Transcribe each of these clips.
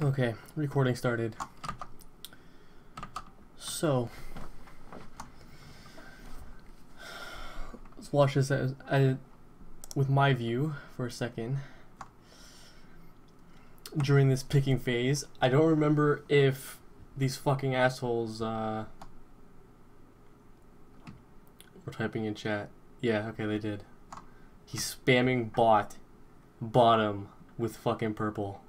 Okay, recording started. So, let's watch this with my view for a second. During this picking phase, I don't remember if these fucking assholes were typing in chat. Yeah, okay, they did. He's spamming bottom with fucking purple.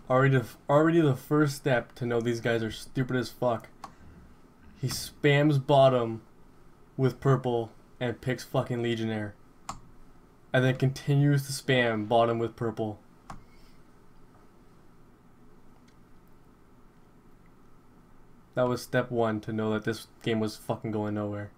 Already the first step to know these guys are stupid as fuck. He spams bottom with purple and picks fucking Legionnaire. And then continues to spam bottom with purple. That was step one to know that this game was fucking going nowhere.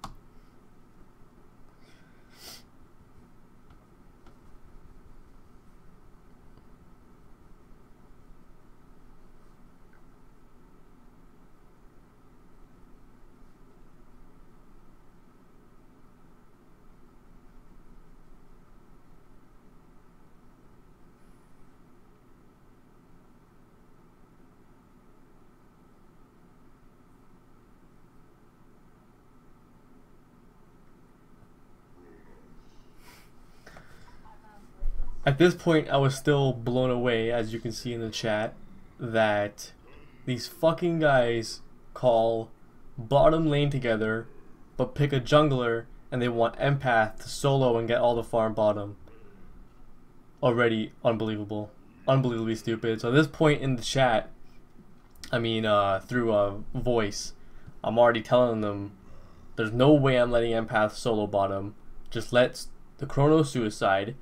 At this point, I was still blown away, as you can see in the chat, that these fucking guys call bottom lane together, but pick a jungler, and they want Empath to solo and get all the farm bottom. Already unbelievable. Unbelievably stupid. So at this point in the chat, I mean, through voice, I'm already telling them, there's no way I'm letting Empath solo bottom. Just let the Chronos suicide,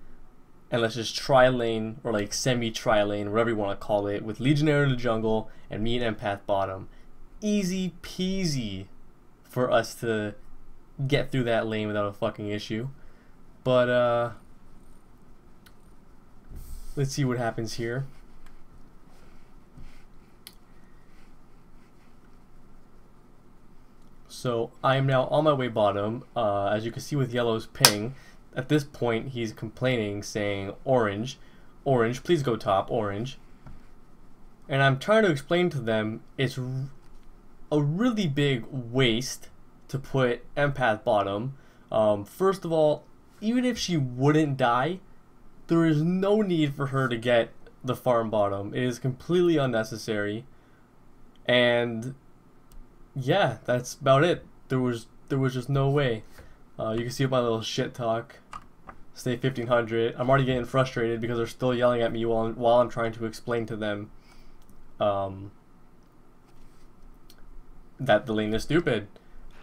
and let's just tri-lane, or like semi-tri-lane, whatever you want to call it, with Legionnaire in the jungle, and me and Empath bottom. Easy peasy for us to get through that lane without a fucking issue. But, let's see what happens here. So, I am now on my way bottom. As you can see with yellow's ping, at this point, he's complaining, saying, orange, please go top, orange. And I'm trying to explain to them, it's a really big waste to put Empath bottom. First of all, even if she wouldn't die, there is no need for her to get the farm bottom. It is completely unnecessary. And yeah, that's about it. There was just no way. You can see my little shit talk. Stay 1500. I'm already getting frustrated because they're still yelling at me while I'm trying to explain to them that the lane is stupid.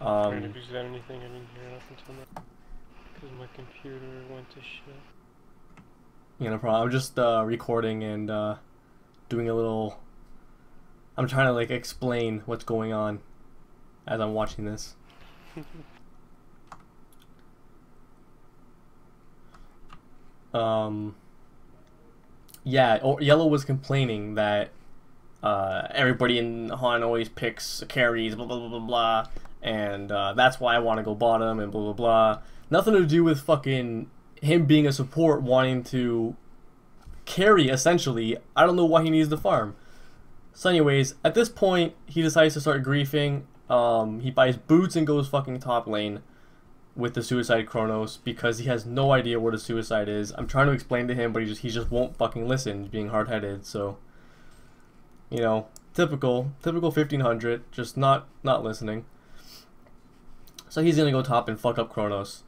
Is there anything I didn't hear up until now? Because my computer went to shit. Yeah, no problem. I'm just recording and doing a little. I'm trying to like explain what's going on as I'm watching this. Yeah, Yellow was complaining that everybody in Han always picks carries, blah blah blah blah blah, and that's why I want to go bottom and blah blah blah. Nothing to do with fucking him being a support wanting to carry, essentially. I don't know why he needs the farm. So anyways, at this point, he decides to start griefing. He buys boots and goes fucking top lane with the suicide Chronos because he has no idea where the suicide is. I'm trying to explain to him, but he just won't fucking listen. He's being hard-headed, so you know, typical 1500, just not listening. So he's gonna go top and fuck up Chronos.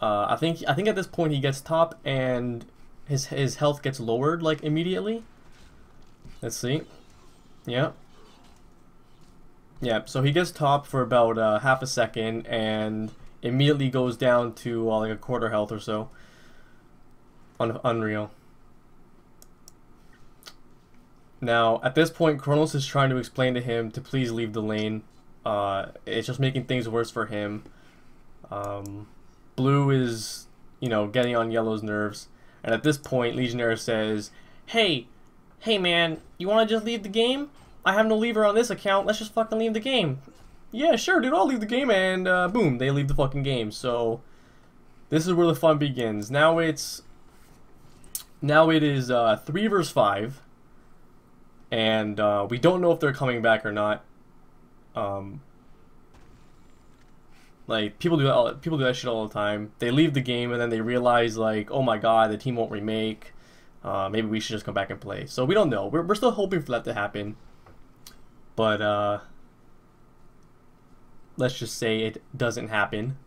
I think at this point he gets top and his health gets lowered like immediately. Let's see. Yeah. Yeah, so he gets top for about half a second and immediately goes down to like a quarter health or so. Unreal. Now, at this point, Chronos is trying to explain to him to please leave the lane. It's just making things worse for him. Blue is, you know, getting on Yellow's nerves. And at this point, Legionnaire says, Hey man, you want to just leave the game? I have no lever on this account. Let's just fucking leave the game. yeah, sure, dude, I'll leave the game, and boom, they leave the fucking game. So this is where the fun begins. Now it is 3 versus 5, and we don't know if they're coming back or not. Like, people do that shit all the time. They leave the game and then they realize, like, oh my god, the team won't remake. Maybe we should just come back and play. So we don't know. We're still hoping for that to happen. But let's just say it doesn't happen.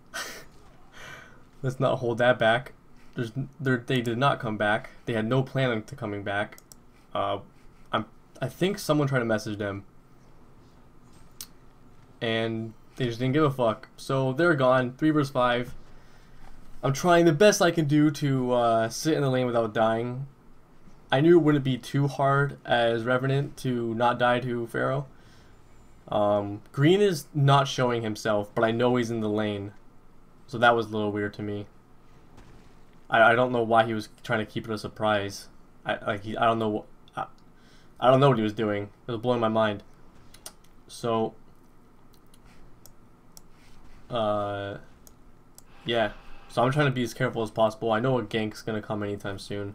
Let's not hold that back. They did not come back. They had no plan to coming back. I think someone tried to message them, and they just didn't give a fuck. So they're gone. 3 versus 5. I'm trying the best I can do to sit in the lane without dying. I knew it wouldn't be too hard as Revenant to not die to Pharaoh. Green is not showing himself, but I know he's in the lane. So that was a little weird to me. I don't know why he was trying to keep it a surprise. I don't know what he was doing. It was blowing my mind. So yeah. So I'm trying to be as careful as possible. I know a gank's gonna come anytime soon.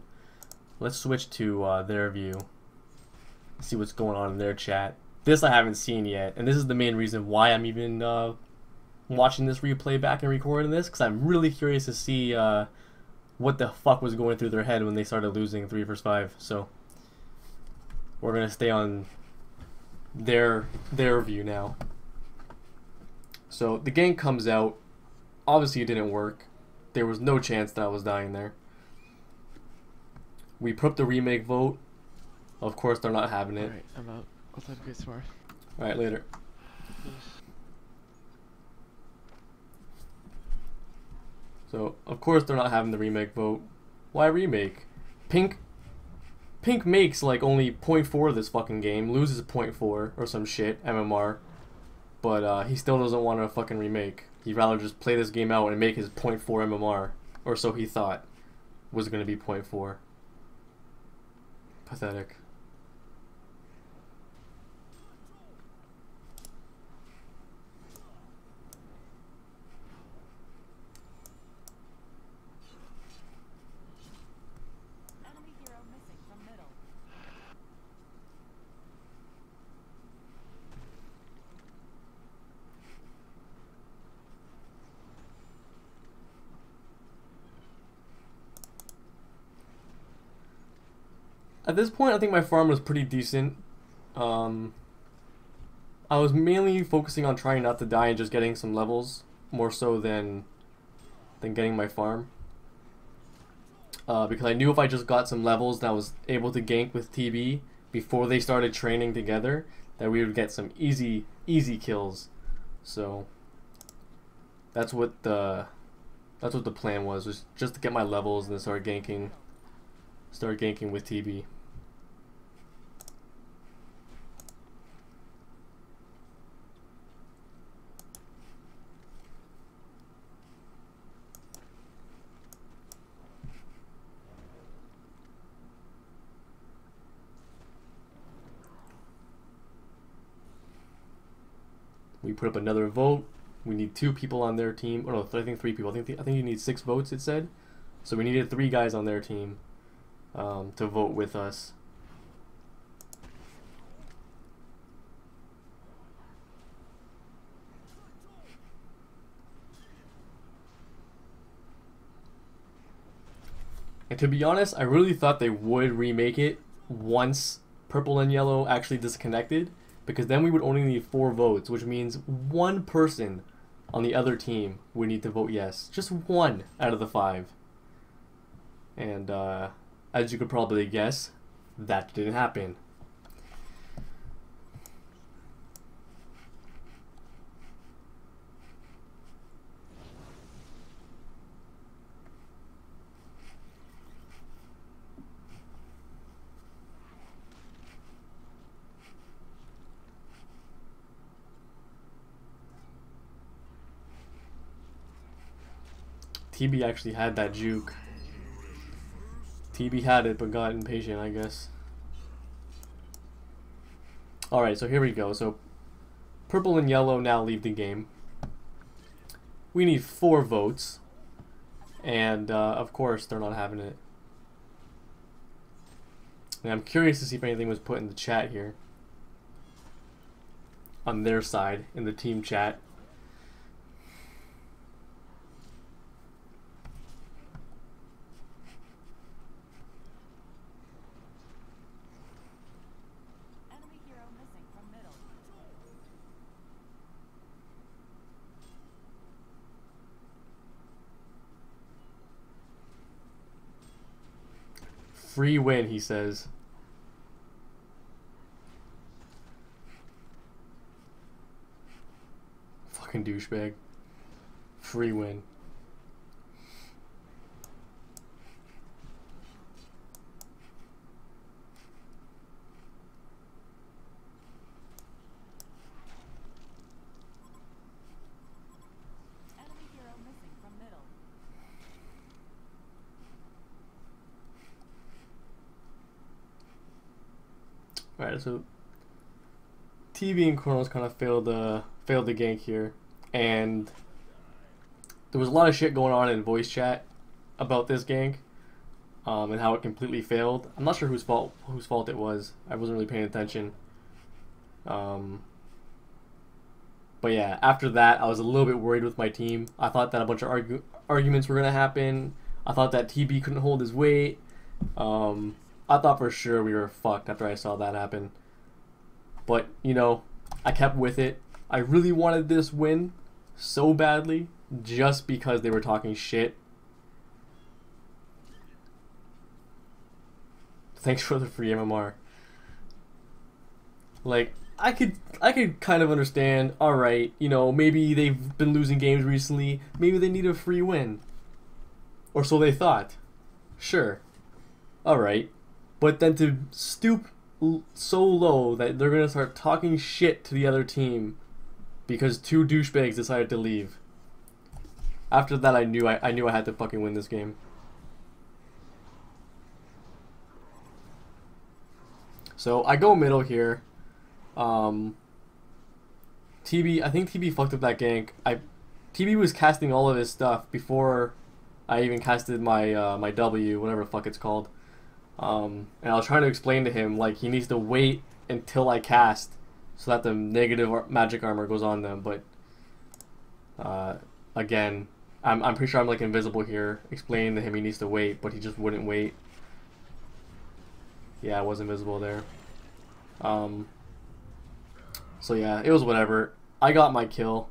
Let's switch to their view. See what's going on in their chat. This I haven't seen yet, and this is the main reason why I'm even watching this replay back and recording this, because I'm really curious to see what the fuck was going through their head when they started losing 3 versus 5. So we're gonna stay on their view now. So the gank comes out. Obviously it didn't work. There was no chance that I was dying there. We put up the remake vote. Of course they're not having it. Alright, I'm out. I'll talk to you guys tomorrow. Alright, later. So, of course they're not having the remake vote. Why remake? Pink makes like only 0.4 of this fucking game, loses 0.4 or some shit, MMR. But he still doesn't want to fucking remake. He'd rather just play this game out and make his 0.4 MMR. Or so he thought was going to be 0.4. Pathetic. At this point, I think my farm was pretty decent. I was mainly focusing on trying not to die and just getting some levels, more so than getting my farm. Because I knew if I just got some levels and I was able to gank with TB before they started training together, that we would get some easy kills. So that's what the plan was just to get my levels and then start ganking with TB. We put up another vote. We need 2 people on their team. Oh no, I think 3 people. I think you need 6 votes, it said. So we needed 3 guys on their team to vote with us. And to be honest, I really thought they would remake it once purple and yellow actually disconnected, because then we would only need 4 votes, which means 1 person on the other team would need to vote yes. Just 1 out of the 5. And as you could probably guess, that didn't happen. TB actually had that juke. TB had it but got impatient, I guess. Alright, so here we go. So Purple and yellow now leave the game. We need 4 votes. And, of course, they're not having it. And I'm curious to see if anything was put in the chat here. On their side, in the team chat. Enemy hero missing from middle. Free win, he says. Fucking douchebag. Free win. Enemy hero missing from middle. Alright, so TV and Chronos kind of failed the gank here, and there was a lot of shit going on in voice chat about this gank, and how it completely failed. I'm not sure whose fault it was. I wasn't really paying attention. But yeah, after that, I was a little bit worried with my team. I thought that a bunch of arguments were gonna happen. I thought that TB couldn't hold his weight. I thought for sure we were fucked after I saw that happen. But, you know, I kept with it. I really wanted this win so badly just because they were talking shit. Thanks for the free MMR. Like, I could kind of understand, alright, you know, maybe they've been losing games recently. Maybe they need a free win. Or so they thought. Sure. Alright. But then to stoop so low that they're gonna start talking shit to the other team because 2 douchebags decided to leave. After that, I knew I had to fucking win this game. So I go middle here. TB, I think TB fucked up that gank. TB was casting all of his stuff before I even casted my my W, whatever the fuck it's called. And I was trying to explain to him, like, he needs to wait until I cast so that the negative magic armor goes on them, but again, I'm pretty sure I'm like invisible here, explaining to him he needs to wait, but he just wouldn't wait. Yeah, I was invisible there. So yeah, it was whatever. I got my kill.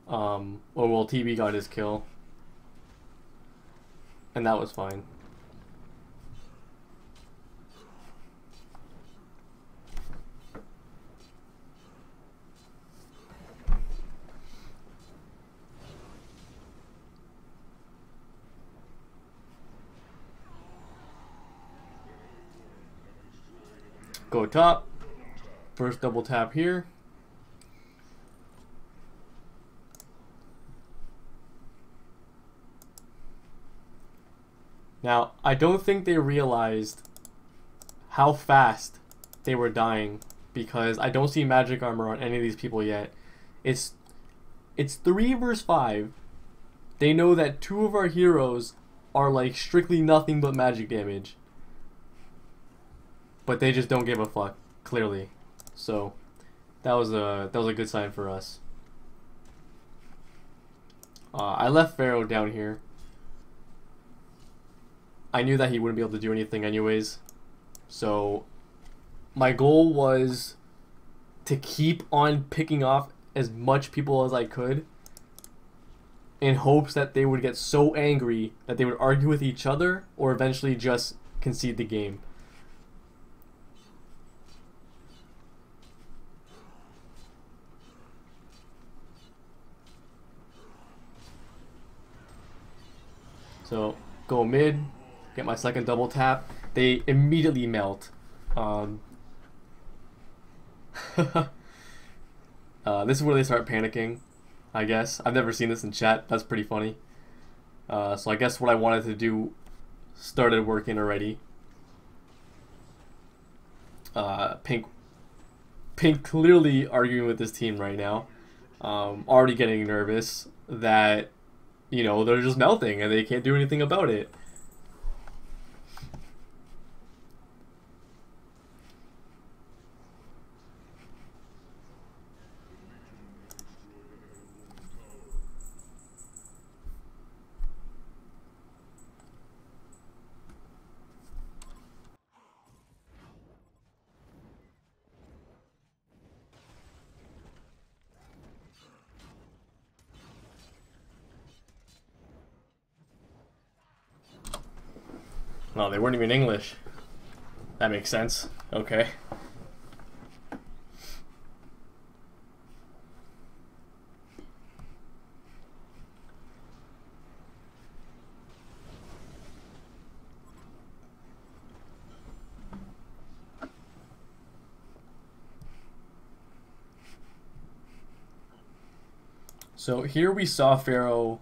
Well, TB got his kill. And that was fine. Go top. First double tap here. Now, I don't think they realized how fast they were dying because I don't see magic armor on any of these people yet. It's 3 versus 5. They know that 2 of our heroes are like strictly nothing but magic damage. But they just don't give a fuck, clearly. So that was a good sign for us. I left Pharaoh down here. I knew that he wouldn't be able to do anything anyways. So my goal was to keep on picking off as much people as I could in hopes that they would get so angry that they would argue with each other or eventually just concede the game. So go mid, get my second double tap. They immediately melt. This is where they start panicking, I guess. I've never seen this in chat. That's pretty funny. So I guess what I wanted to do started working already. Pink Pink clearly arguing with his team right now. Already getting nervous that, you know, they're just melting and they can't do anything about it. No, they weren't even English. That makes sense. Okay. So here we saw Pharaoh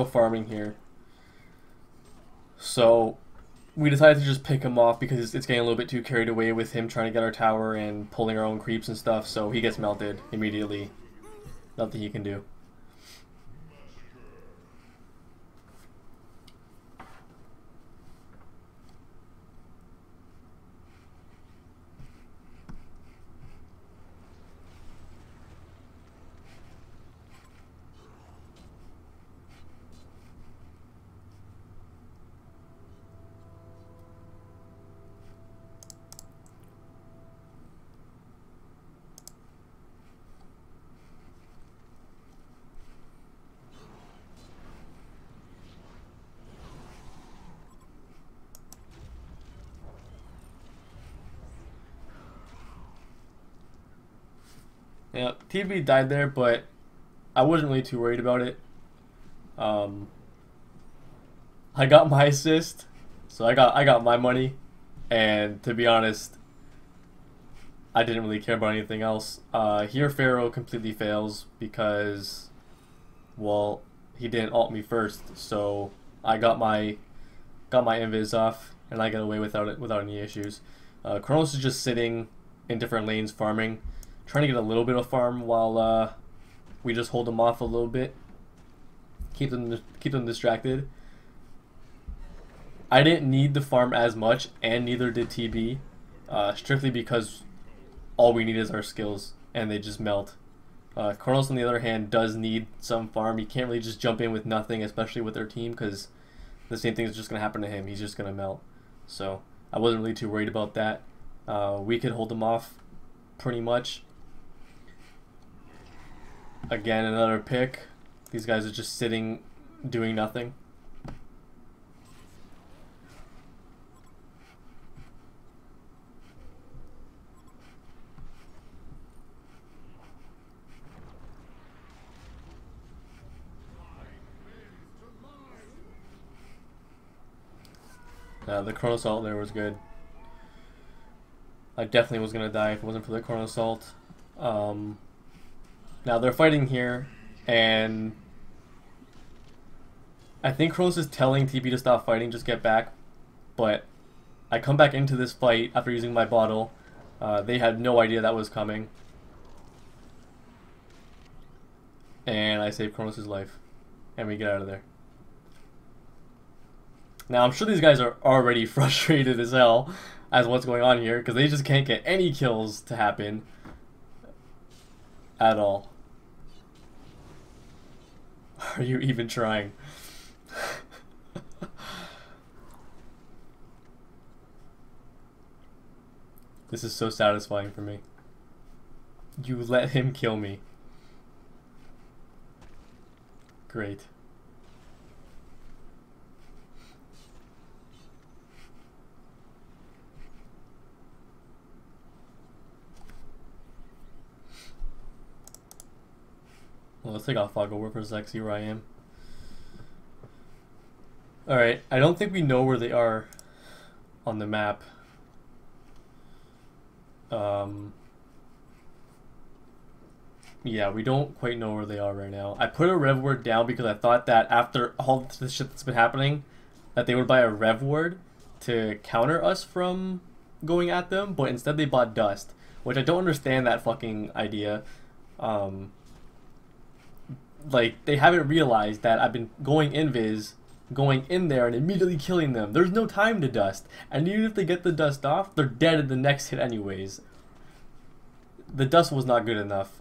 farming here. So we decided to just pick him off because it's getting a little bit too carried away with him trying to get our tower and pulling our own creeps and stuff, so he gets melted immediately. Nothing he can do. Yeah, TV died there, but I wasn't really too worried about it. I got my assist, so I got my money, and to be honest, I didn't really care about anything else. Here Pharaoh completely fails because, well, he didn't ult me first, so I got my invis off, and I got away without any issues. Chronos is just sitting in different lanes farming, trying to get a little bit of farm while we just hold them off a little bit, keep them distracted. I didn't need the farm as much, and neither did TB, strictly because all we need is our skills, and they just melt. Chronos, on the other hand, does need some farm. He can't really just jump in with nothing, especially with their team, because the same thing is just going to happen to him. He's just going to melt. So I wasn't really too worried about that. We could hold them off pretty much. Again, another pick. These guys are just sitting, doing nothing. The Chronos ult there was good. I definitely was gonna die if it wasn't for the Chronos ult. Now they're fighting here, and I think Chronos is telling TP to stop fighting, just get back. But I come back into this fight after using my bottle. They had no idea that was coming. And I save Chronos' life. And we get out of there. Now I'm sure these guys are already frustrated as hell as what's going on here, because they just can't get any kills to happen at all. Are you even trying? This is so satisfying for me. You let him kill me. Great. Well, let's take off fog over for a sec, see where I am. Alright, I don't think we know where they are on the map. Yeah, we don't quite know where they are right now. I put a rev word down because I thought that after all the shit that's been happening, that they would buy a rev word to counter us from going at them, but instead they bought dust, which I don't understand that fucking idea. Like, they haven't realized that I've been going invis, going in there and immediately killing them. There's no time to dust, and even if they get the dust off, they're dead in the next hit anyways. The dust was not good enough.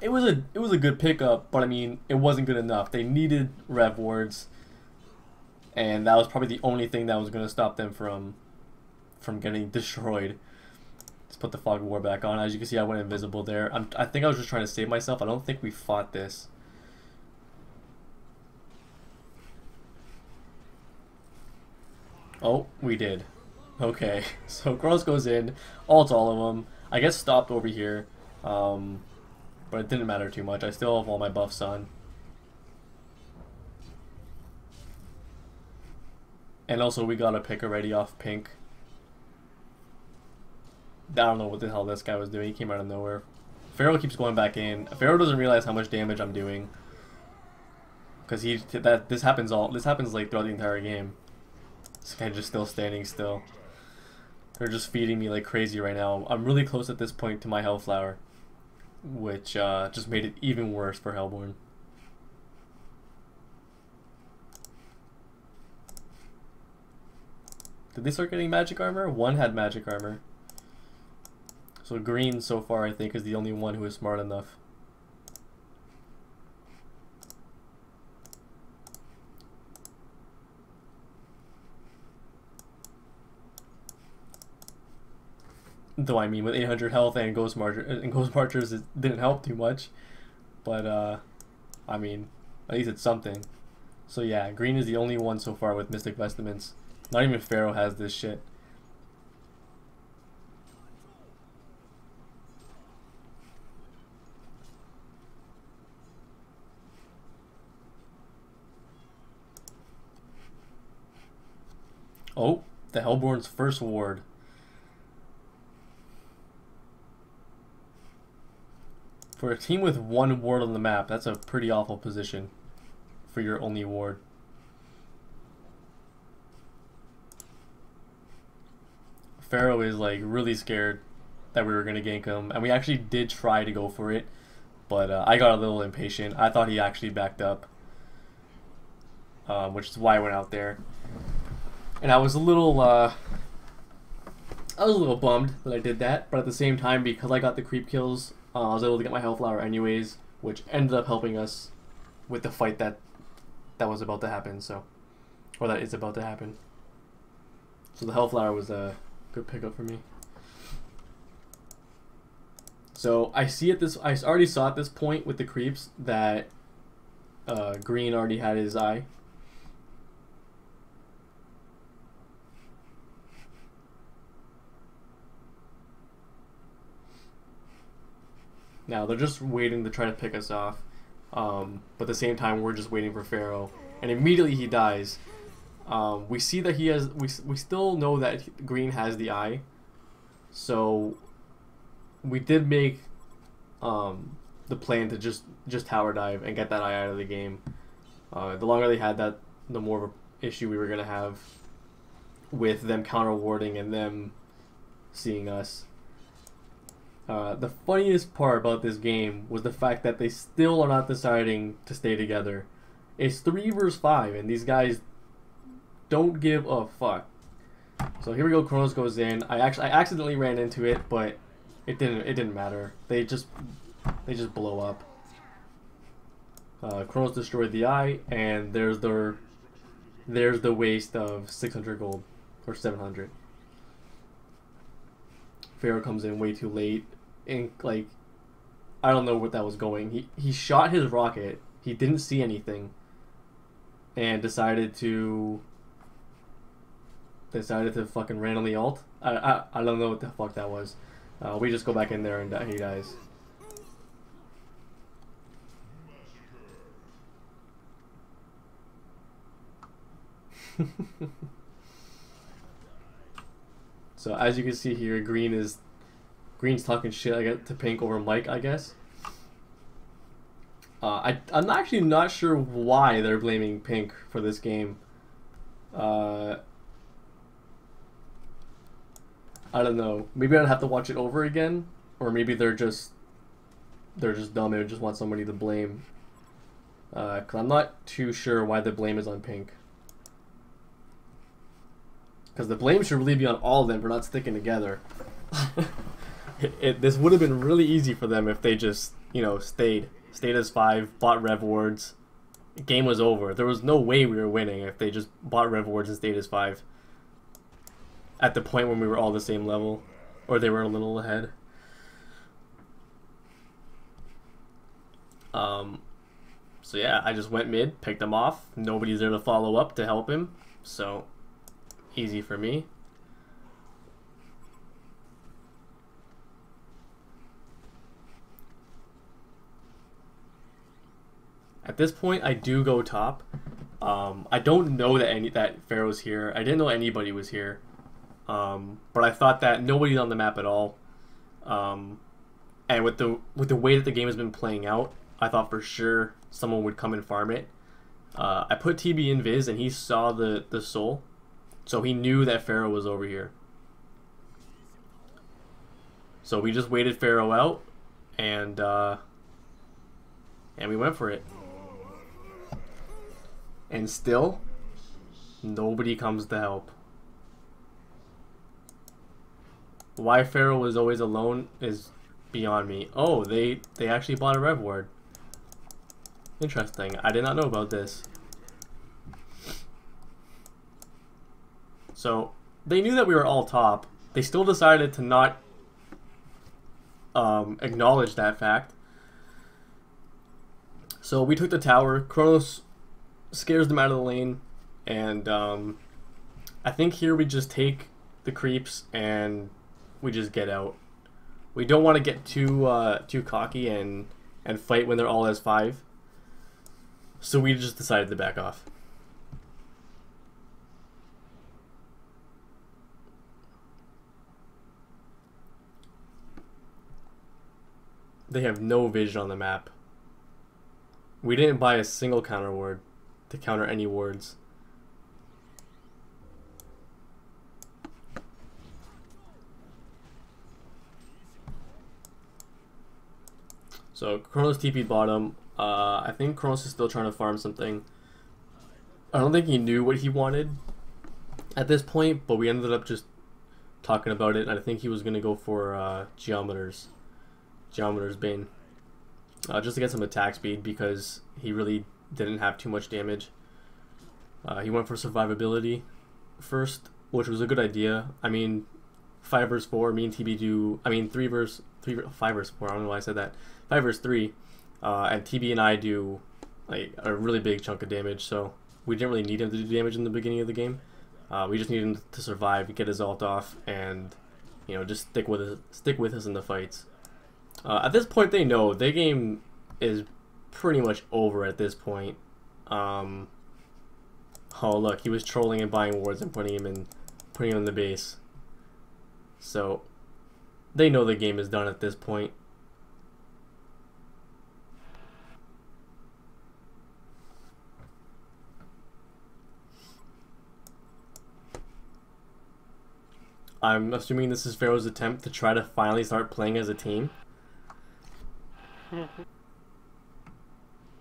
It was a good pickup, but I mean, it wasn't good enough. They needed rev wards, and that was probably the only thing that was going to stop them from getting destroyed. Let's put the fog war back on. As you can see, I went invisible there. I think I was just trying to save myself. I don't think we fought this. Oh, we did. Okay, so Chronos goes in, ults all of them. I get stopped over here, but it didn't matter too much. I still have all my buffs on. And also, we got a pick already off Pink. I don't know what the hell this guy was doing. He came out of nowhere. Pharaoh keeps going back in. Pharaoh doesn't realize how much damage I'm doing, because this happens like throughout the entire game. This guy just still standing still. They're just feeding me like crazy right now. I'm really close at this point to my Hellflower, which just made it even worse for Hellborn. Did they start getting magic armor? One had magic armor. So green so far, I think, is the only one who is smart enough. Though I mean, with 800 health and Ghost Marchers, it didn't help too much. But I mean, at least it's something. So yeah, green is the only one so far with Mystic Vestments. Not even Pharaoh has this shit. Oh, the Hellborn's first ward. For a team with one ward on the map, that's a pretty awful position for your only ward. Pharaoh is like really scared that we were going to gank him, and we actually did try to go for it, but I got a little impatient. I thought he actually backed up, which is why I went out there. And I was a little bummed that I did that, but at the same time, because I got the creep kills, I was able to get my Hellflower anyways, which ended up helping us with the fight that was about to happen. So, or that is about to happen. So the Hellflower was a good pickup for me. So I already saw at this point with the creeps that green already had his eye. Now they're just waiting to try to pick us off, but at the same time we're just waiting for Pharaoh, and immediately he dies. We see that he has. We still know that green has the eye, so we did make the plan to just tower dive and get that eye out of the game. The longer they had that, the more of an issue we were gonna have with them counter warding and them seeing us. The funniest part about this game was the fact that they still are not deciding to stay together. It's 3 versus 5, and these guys don't give a fuck. So here we go. Chronos goes in. I accidentally ran into it, but it didn't matter. They just blow up. Chronos destroyed the eye, and there's the waste of 600 gold or 700. Pharaoh comes in way too late. And like, I don't know what that was going. He shot his rocket. He didn't see anything, and decided to fucking randomly ult. I don't know what the fuck that was. We just go back in there and he dies. So as you can see here, Green's talking shit to Pink over Mike, I guess. I'm actually not sure why they're blaming Pink for this game. I don't know. Maybe I'd have to watch it over again, or maybe they're just dumb and just want somebody to blame. Cause I'm not too sure why the blame is on Pink. Cause the blame should really be on all of them for not sticking together. This would have been really easy for them if they just, you know, stayed as 5, bought Rev Wards. The game was over. There was no way we were winning if they just bought Rev Wards and stayed as 5. At the point when we were all the same level, or they were a little ahead. So yeah, I just went mid, picked him off. Nobody's there to follow up to help him, so easy for me. At this point, I do go top. I don't know that Pharaoh's here. I didn't know anybody was here, but I thought that nobody's on the map at all. And with the way that the game has been playing out, I thought for sure someone would come and farm it. I put TB in Viz, and he saw the soul, so he knew that Pharaoh was over here. So we just waited Pharaoh out, and we went for it. And still, nobody comes to help. Why Pharaoh was always alone is beyond me. Oh, they actually bought a Rev Ward. Interesting. I did not know about this. So, they knew that we were all top. They still decided to not acknowledge that fact. So we took the tower. Chronos scares them out of the lane, and I think here we just take the creeps and we just get out. We don't want to get too cocky and fight when they're all as 5. So we just decided to back off. They have no vision on the map. We didn't buy a single counter ward to counter any wards. So Chronos TP'd bottom. I think Chronos is still trying to farm something. I don't think he knew what he wanted at this point, but we ended up just talking about it, and I think he was going to go for Geometer's Bane. Just to get some attack speed, because he really didn't have too much damage. He went for survivability first, which was a good idea. I mean, 5 versus 4, me and TB do, I mean 5 versus 4, I don't know why I said that. 5 versus 3, and TB and I do like a really big chunk of damage, so we didn't really need him to do damage in the beginning of the game. We just needed him to survive, get his ult off, and, you know, just stick with us in the fights. At this point, they know their game is pretty much over at this point. Oh look, he was trolling and buying wards and putting him in the base. So they know the game is done at this point. I'm assuming this is Pharaoh's attempt to try to finally start playing as a team.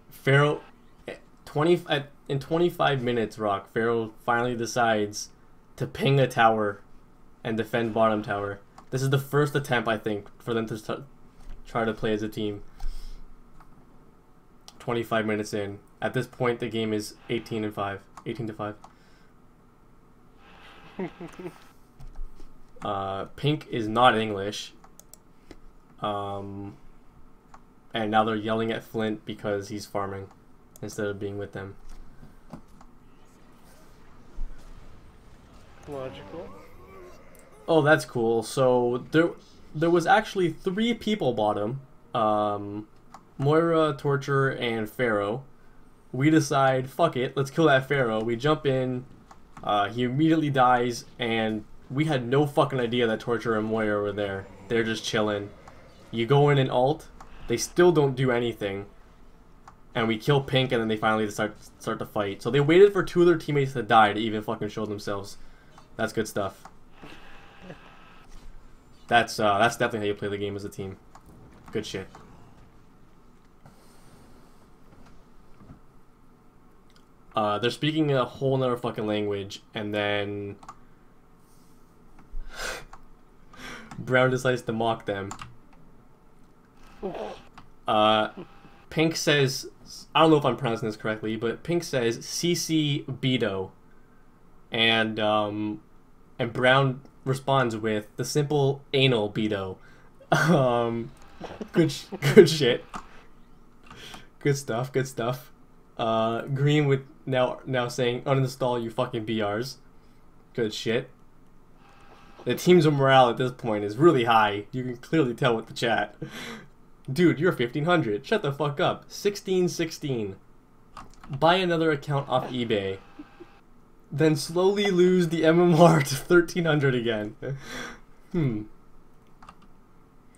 Pharaoh, in 25 minutes, Rock, Pharaoh finally decides to ping a tower and defend bottom tower. This is the first attempt, I think, for them to try to play as a team. 25 minutes in. At this point, the game is 18-5. 18-5. Pink is not English. And now they're yelling at Flint because he's farming instead of being with them. Logical. Oh, that's cool. So there was actually 3 people bottom. Moira, Torture, and Pharaoh. We decide, fuck it, let's kill that Pharaoh. We jump in, he immediately dies, and we had no fucking idea that Torture and Moira were there. They're just chilling. You go in and ult, they still don't do anything, and we kill Pink, and then they finally start to fight. So they waited for 2 of their teammates to die to even fucking show themselves. That's good stuff. That's definitely how you play the game as a team. Good shit. They're speaking a whole nother fucking language, and then Brown decides to mock them. Pink says, I don't know if I'm pronouncing this correctly, but Pink says CC Beto, and Brown responds with the simple anal Beto. Good shit. Good stuff. Good stuff. Green with now saying uninstall you fucking BRs. Good shit. The team's morale at this point is really high. You can clearly tell with the chat. Dude, you're 1500. Shut the fuck up. 1616. Buy another account off eBay. Then slowly lose the MMR to 1300 again.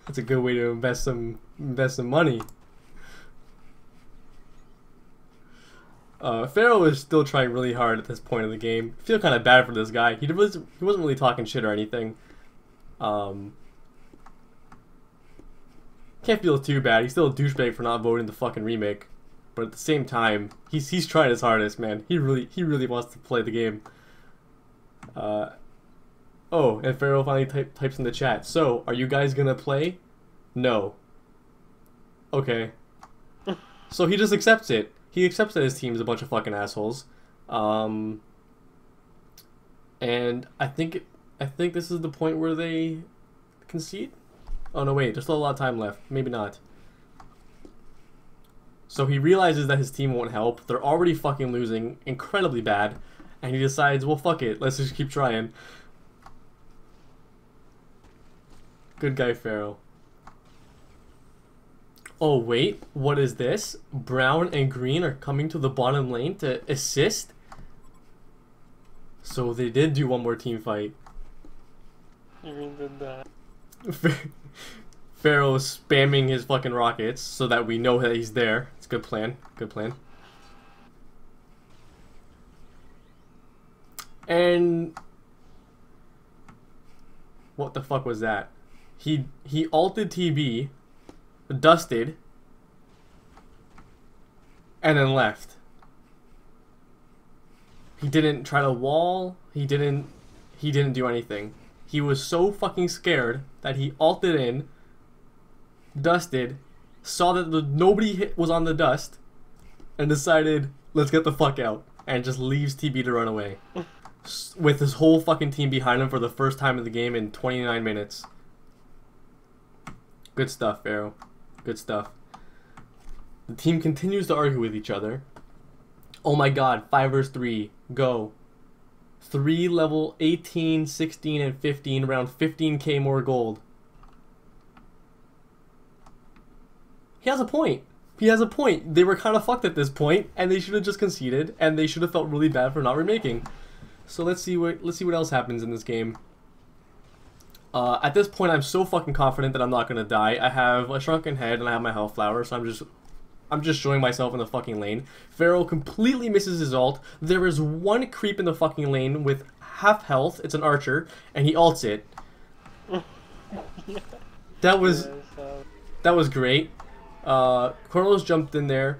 That's a good way to invest some money. Pharaoh is still trying really hard at this point in the game. I feel kind of bad for this guy. He wasn't really talking shit or anything. Can't feel too bad. He's still a douchebag for not voting the fucking remake. But at the same time, he's trying his hardest, man. He really wants to play the game. Oh, and Pharaoh finally types in the chat. So, are you guys gonna play? No. Okay. So he just accepts it. He accepts that his team's a bunch of fucking assholes. And I think this is the point where they concede? Oh no, wait, there's still a lot of time left. Maybe not. So he realizes that his team won't help. They're already fucking losing incredibly bad. And he decides, well, fuck it. Let's just keep trying. Good guy, Pharaoh. Oh, wait. What is this? Brown and Green are coming to the bottom lane to assist? So they did do one more team fight. Green did that. Pharaoh's spamming his fucking rockets so that we know that he's there. It's a good plan. Good plan. And what the fuck was that? He ulted TB, dusted, and then left. He didn't try to wall. He didn't do anything. He was so fucking scared that he ulted in, dusted, saw that nobody was on the dust, and decided, let's get the fuck out, and just leaves TB to run away. With his whole fucking team behind him for the first time in the game in 29 minutes. Good stuff, Pharaoh. Good stuff. The team continues to argue with each other. Oh my god, 5 vs 3. Go. 3 level 18, 16, and 15, around 15k more gold. He has a point. He has a point. They were kind of fucked at this point, and they should have just conceded, and they should have felt really bad for not remaking. So let's see what else happens in this game. At this point, I'm so fucking confident that I'm not gonna die. I have a shrunken head and I have my health flower, so I'm just showing myself in the fucking lane. Pharaoh completely misses his ult. There is one creep in the fucking lane with half health. It's an archer, and he ults it. That was great. Chronos jumped in there.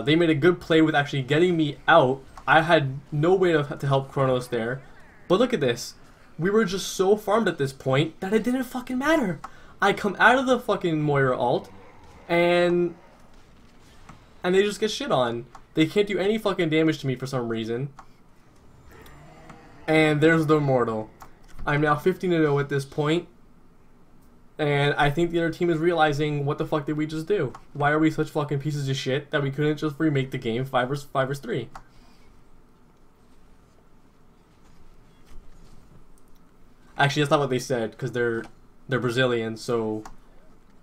They made a good play with actually getting me out. I had no way to help Chronos there. But look at this. We were just so farmed at this point that it didn't fucking matter. I come out of the fucking Moira ult, and they just get shit on. They can't do any fucking damage to me for some reason. And there's the Immortal. I'm now 15-0 at this point. And I think the other team is realizing, what the fuck did we just do? Why are we such fucking pieces of shit that we couldn't just remake the game 5 vs 3? Actually, that's not what they said, because they're Brazilian, so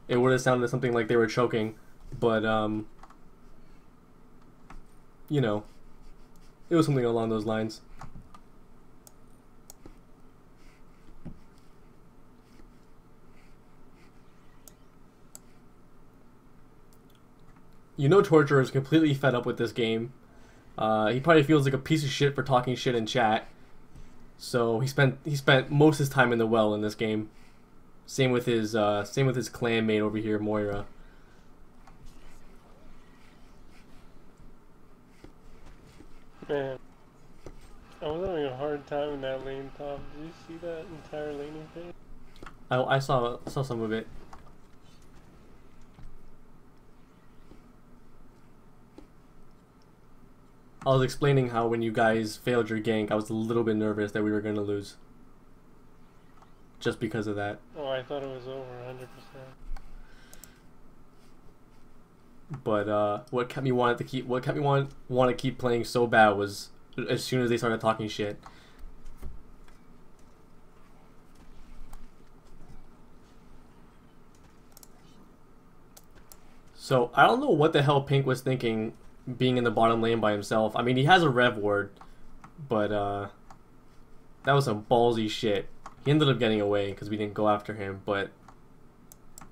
it would have sounded something like they were choking. But, you know, it was something along those lines. You know Torture is completely fed up with this game. He probably feels like a piece of shit for talking shit in chat. So he spent most of his time in the well in this game. Same with his clanmate over here, Moira. Man, I was having a hard time in that lane top. Did you see that entire laning phase? I saw some of it. I was explaining how when you guys failed your gank, I was a little bit nervous that we were going to lose. Just because of that. Oh, I thought it was over 100%. But what kept me want to keep playing so bad was as soon as they started talking shit. So I don't know what the hell Pink was thinking being in the bottom lane by himself. I mean, he has a rev ward, but that was some ballsy shit. He ended up getting away because we didn't go after him, but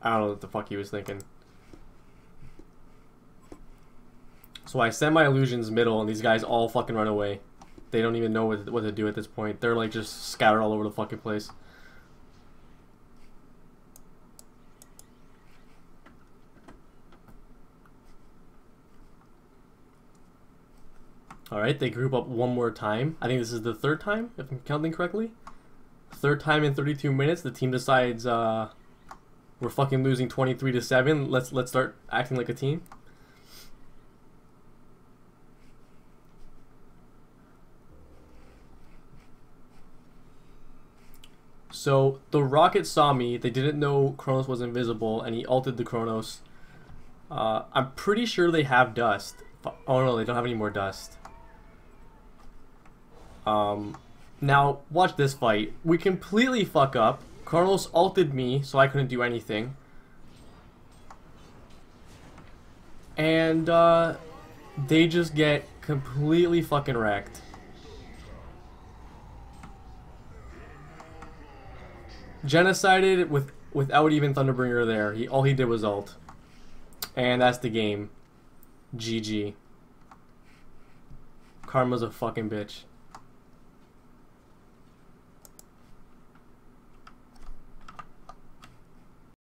I don't know what the fuck he was thinking. So I send my illusions middle, and these guys all fucking run away. They don't even know what to do at this point. They're like just scattered all over the fucking place. Alright, they group up one more time. I think this is the third time, if I'm counting correctly. Third time in 32 minutes, the team decides we're fucking losing 23-7. Let's start acting like a team. So the Rocket saw me. They didn't know Chronos was invisible, and he ulted the Chronos. I'm pretty sure they have dust. Oh no, they don't have any more dust. Now, watch this fight. We completely fuck up. Chronos ulted me, so I couldn't do anything. And, they just get completely fucking wrecked. Genocided without even Thunderbringer there. All he did was ult. And that's the game. GG. Karma's a fucking bitch.